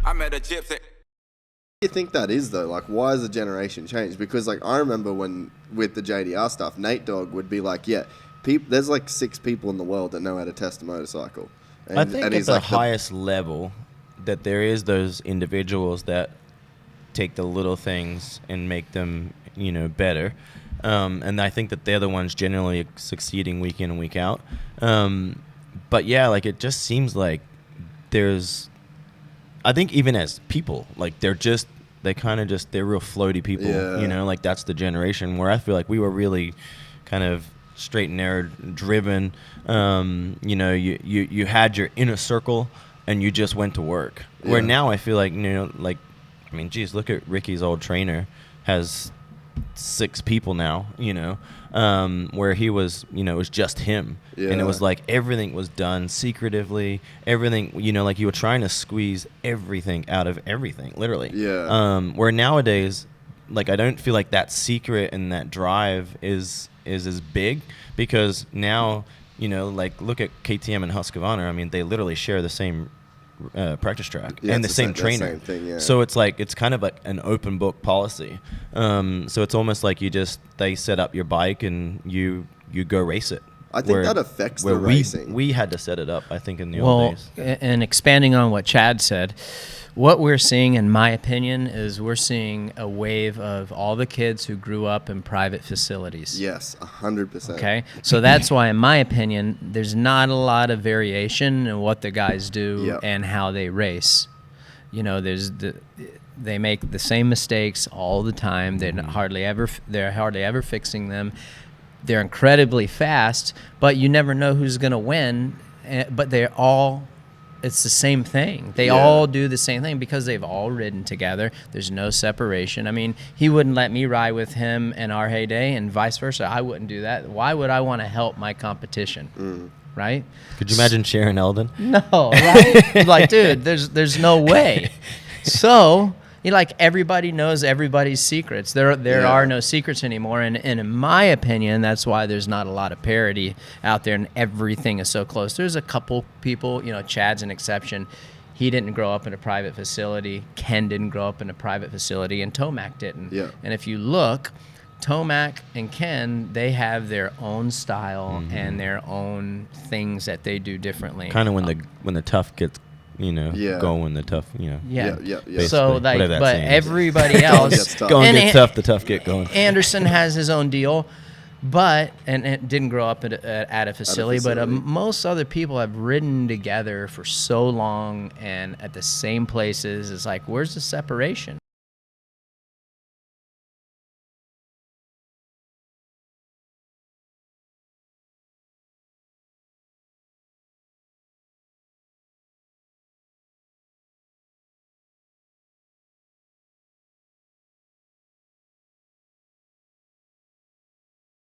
I met a gypsy. Do you think that is though? Like, why has the generation changed? Because like I remember when with the JDR stuff, Nate Dogg would be like, "Yeah, there's like 6 people in the world that know how to test a motorcycle." I think at the highest level that there is those individuals that take the little things and make them, better. And I think that they're the ones generally succeeding week in and week out. But yeah, like it just seems like I think even as people, like they're real floaty people, like that's the generation where I feel like we were really kind of straight and narrow driven. You had your inner circle and you just went to work. Yeah. Where now I feel like, geez, look at Ricky's old trainer has 6 people now, where he was, it was just him. Yeah. And it was like everything was done secretively, everything, like you were trying to squeeze everything out of everything, literally. Yeah. Where nowadays, like I don't feel like that secret and that drive is as big because now, like look at KTM and Husqvarna. I mean, they literally share the same practice track and the same trainer. Same thing, yeah. So it's like it's kind of like an open book policy. So it's almost like they set up your bike and you go race it. I think that affects the racing. We had to set it up, I think, in the old days. And expanding on what Chad said, what we're seeing, in my opinion, is we're seeing a wave of all the kids who grew up in private facilities. Yes, 100%. Okay, so that's why, in my opinion, there's not a lot of variation in what the guys do and how they race. They make the same mistakes all the time. They're hardly ever fixing them. They're incredibly fast, but you never know who's going to win. But it's the same thing. They all do the same thing because they've all ridden together. There's no separation. I mean, he wouldn't let me ride with him in our heyday and vice versa. I wouldn't do that. Why would I want to help my competition? Right? Could you imagine Sharon Eldon? No, right? Like, dude, there's no way. So, everybody knows everybody's secrets. There are no secrets anymore. And in my opinion, that's why there's not a lot of parity out there and everything is so close. There's a couple people, Chad's an exception. He didn't grow up in a private facility. Ken didn't grow up in a private facility, and Tomac didn't. Yeah. And if you look, Tomac and Ken, they have their own style and their own things that they do differently. Kind of when the tough gets going the tough, So but everybody else go and get tough, the tough get going. Anderson has his own deal, but and didn't grow up at a facility. But most other people have ridden together for so long and at the same places. It's like, where's the separation?